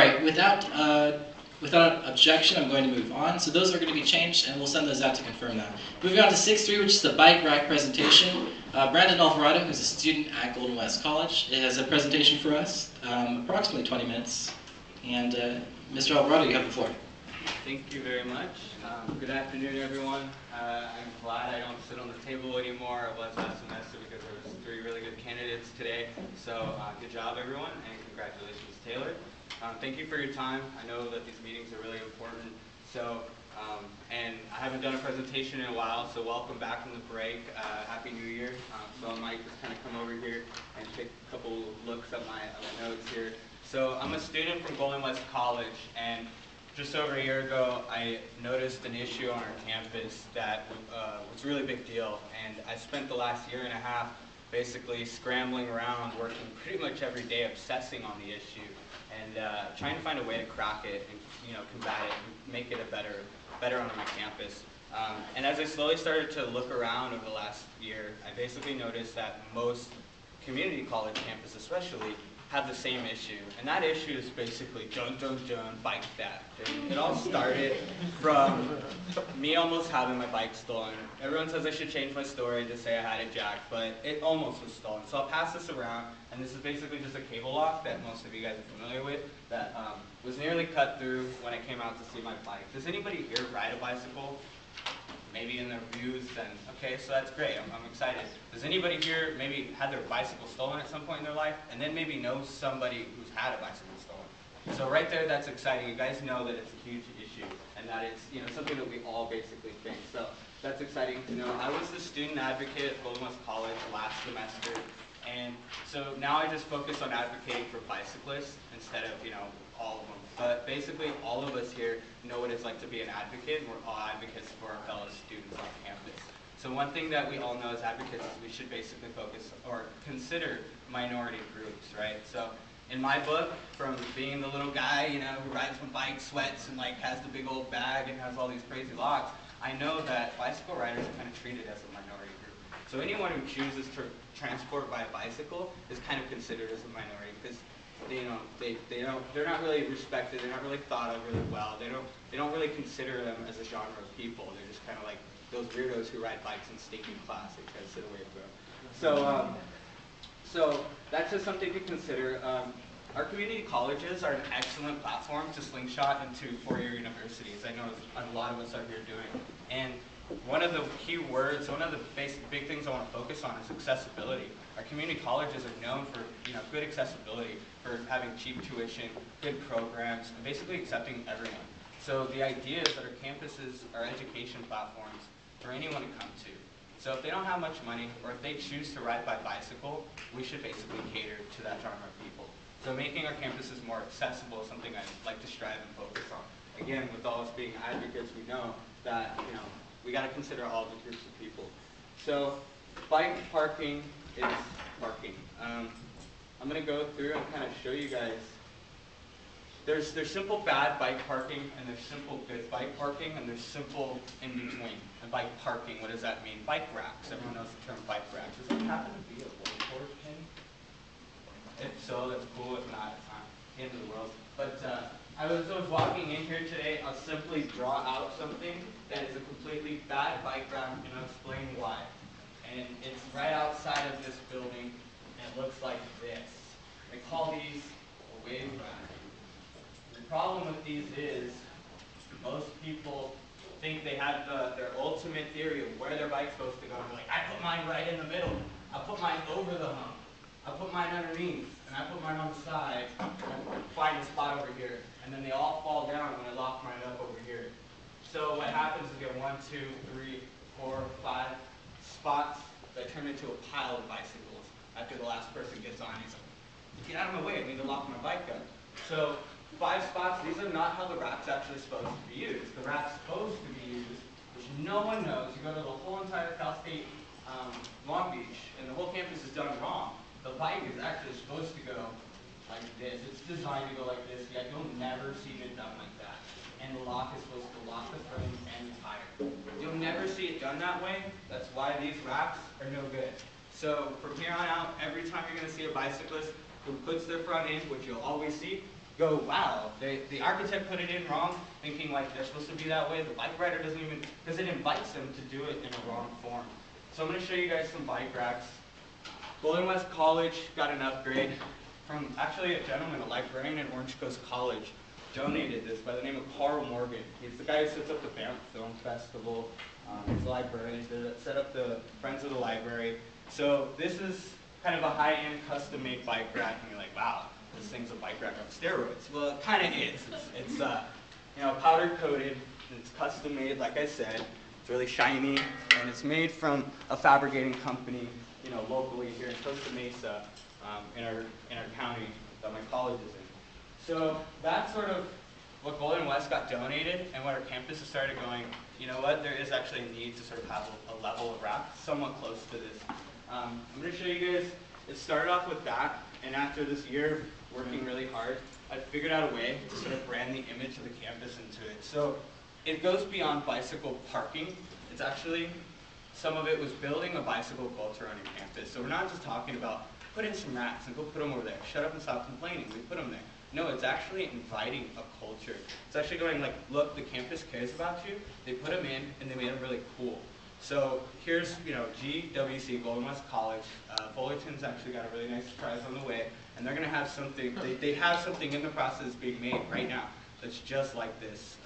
right, without objection, I'm going to move on. So those are going to be changed, and we'll send those out to confirm that. Moving on to 6.3, which is the bike rack presentation. Brandon Alvarado, who's a student at Golden West College, has a presentation for us, approximately 20 minutes. And Mr. Alvarado, you have the floor. Thank you very much. Good afternoon, everyone. I'm glad I don't sit on the table anymore. I was last semester because there was 3 really good candidates today. So good job, everyone, and congratulations, Taylor. Thank you for your time. I know that these meetings are really important. So, and I haven't done a presentation in a while, so welcome back from the break. Happy New Year. So I might just kind of come over here and take a couple looks at my notes here. So I'm a student from Golden West College, and just over a year ago, I noticed an issue on our campus that was a really big deal, and I spent the last year and a half basically scrambling around, working pretty much every day, obsessing on the issue, and trying to find a way to crack it and combat it, and make it a better on my campus. And as I slowly started to look around over the last year, I basically noticed that most community college campuses especially have the same issue, and that issue is basically bike theft. And it all started from me almost having my bike stolen. Everyone says I should change my story and just say I had it jacked, but it almost was stolen. So I'll pass this around, and this is basically just a cable lock that most of you guys are familiar with that was nearly cut through when I came out to see my bike. Does anybody here ride a bicycle? Maybe in their views, then okay, so that's great. I'm excited. Does anybody here maybe had their bicycle stolen at some point in their life, and then maybe knows somebody who's had a bicycle stolen? So right there, that's exciting. You guys know that it's a huge issue, and that it's something that we all basically face. So that's exciting to know. I was the student advocate at Golden West College last semester, and so now I just focus on advocating for bicyclists instead of all of them. But basically, all of us here know what it's like to be an advocate, and we're all advocates for our fellow students on campus. So one thing that we all know as advocates is we should basically focus or consider minority groups, right? So in my book, from being the little guy, who rides my bike, sweats, and has the big old bag and has all these crazy locks, I know that bicycle riders are kind of treated as a minority group. So anyone who chooses to transport by a bicycle is kind of considered as a minority because they're not really respected. They're not really thought of really well. They don't really consider them as a genre of people. They're just kind of like those weirdos who ride bikes in stinking class. They try to sit away from them. So that's just something to consider. Our community colleges are an excellent platform to slingshot into four-year universities. I know a lot of us are here doing. And one of the key words, one of the big things I want to focus on is accessibility. Our community colleges are known for good accessibility, for having cheap tuition, good programs, and basically accepting everyone. So the idea is that our campuses are education platforms for anyone to come to. So if they don't have much money, or if they choose to ride by bicycle, we should basically cater to that genre of people. So making our campuses more accessible is something I'd like to strive and focus on. Again, with all us being advocates, we know that we got to consider all the groups of people. So bike parking is parking. I'm going to go through and kind of show you guys. There's simple bad bike parking, and there's simple good bike parking, and there's simple in between. And bike parking, what does that mean? Bike racks. Everyone knows the term bike racks. Does it happen to be a whiteboard pin? If so, that's cool. If not, it's not the end of the world. But I was walking in here today. I'll simply draw out something that is a completely bad bike rack, and I'll explain why. And it's right outside of this building, and it looks like this. They call these a wave rack. The problem with these is most people think they have their ultimate theory of where their bike's supposed to go. They're like, I put mine right in the middle. I put mine over the hump. I put mine underneath, and I put mine on the side, and I find a spot over here. And then they all fall down when I lock mine up over here. So what happens is you get 1, 2, 3, 4, 5 spots that turn into a pile of bicycles after the last person gets on. He's like, get out of my way, I need to lock my bike up. So 5 spots, these are not how the rack's actually supposed to be used. The rack's supposed to be used, which no one knows. You go to the whole entire Cal State Long Beach, and the whole campus is done wrong. The bike is actually supposed to go like this. It's designed to go like this, yet you'll never see it done like that. And the lock is supposed to lock the frame and the tire. You'll never see it done that way. That's why these racks are no good. So from here on out, every time you're going to see a bicyclist who puts their front end, which you'll always see, go, wow, the architect put it in wrong, thinking like they're supposed to be that way. The bike rider doesn't even, because it invites them to do it in a wrong form. So I'm going to show you guys some bike racks. Golden West College got an upgrade from actually a gentleman, a librarian at Orange Coast College, donated this by the name of Carl Morgan. He's the guy who sets up the Banff Film Festival. He's a librarian. He set up the Friends of the Library. So this is kind of a high-end custom-made bike rack, and you're like, wow, this thing's a bike rack on steroids. Well, it kind of is. It's powder-coated, and it's custom-made, like I said. It's really shiny, and it's made from a fabricating company, locally here in Costa Mesa, in our county that my college is in. So that's sort of what Golden West got donated, and what our campus has started going, you know what, there is actually a need to sort of have a level of rack somewhat close to this. I'm going to show you guys, it started off with that, and after this year working really hard, I figured out a way to sort of brand the image of the campus into it. So it goes beyond bicycle parking. It's actually, some of it was building a bicycle culture on your campus. So we're not just talking about put in some racks and go put them over there. Shut up and stop complaining. We put them there. No, it's actually inviting a culture. It's actually going like, look, the campus cares about you. They put them in and they made them really cool. So here's, GWC, Golden West College. Fullerton's actually got a really nice prize on the way, and they're going to have something. They have something in the process being made right now that's just like this.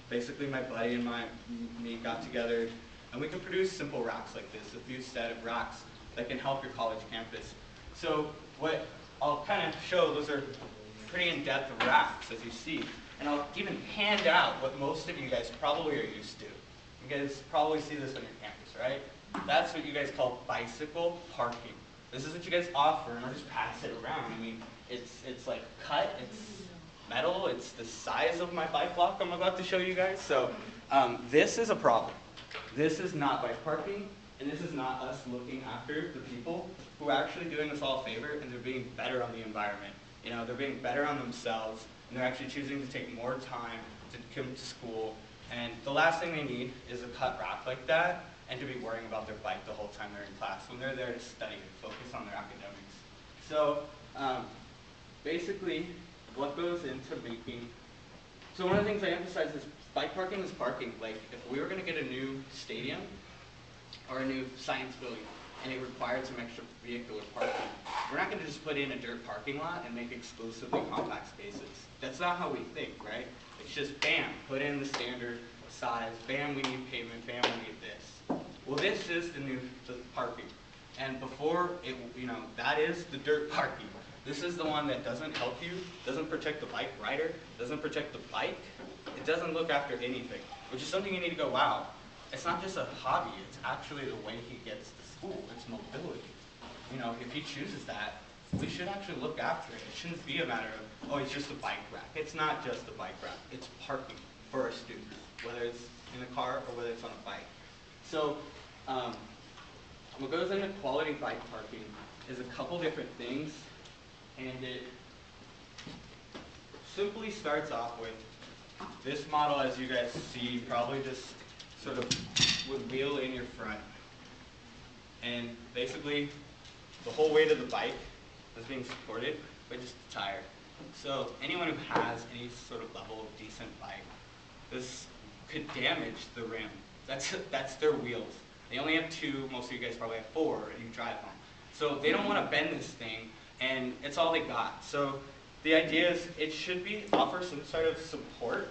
Basically, my buddy and me got together, and we can produce simple racks like this, a few set of racks that can help your college campus. So what I'll kind of show, those are pretty in-depth racks, as you see, and I'll even hand out what most of you guys probably are used to. You guys probably see this on your campus, right? That's what you guys call bicycle parking. This is what you guys offer, and I'll just pass it around. I mean, it's like cut, it's metal, it's the size of my bike block I'm about to show you guys. So this is a problem. This is not bike parking, and this is not us looking after the people who are actually doing us all a favor, and they're being better on the environment. They're being better on themselves, and they're actually choosing to take more time to come to school. And the last thing they need is a cut rack like that, and to be worrying about their bike the whole time they're in class, when they're there to study and focus on their academics. So basically, what goes into making, so one of the things I emphasize is bike parking is parking. Like, if we were going to get a new stadium or a new science building, and it required some extra vehicular parking, we're not going to just put in a dirt parking lot and make exclusively compact spaces. That's not how we think, right? It's just bam, put in the standard size, bam, we need pavement, bam, we need this. Well, this is the parking. And before it, that is the dirt parking. This is the one that doesn't help you, doesn't protect the bike rider, doesn't protect the bike. It doesn't look after anything, which is something you need to go, wow, it's not just a hobby, it's actually the way he gets to school, it's mobility. If he chooses that, we should actually look after it. It shouldn't be a matter of, oh, it's just a bike rack. It's not just a bike rack. It's parking for our students, whether it's in a car or whether it's on a bike. So what goes into quality bike parking is a couple different things, and it simply starts off with this model, as you guys see, probably just sort of with wheel in your front. And basically, the whole weight of the bike is being supported by just a tire. So anyone who has any sort of level of decent bike, this could damage the rim. That's their wheels. They only have two, most of you guys probably have four, and you drive them. So they don't want to bend this thing, and it's all they got. So the idea is it should offer some sort of support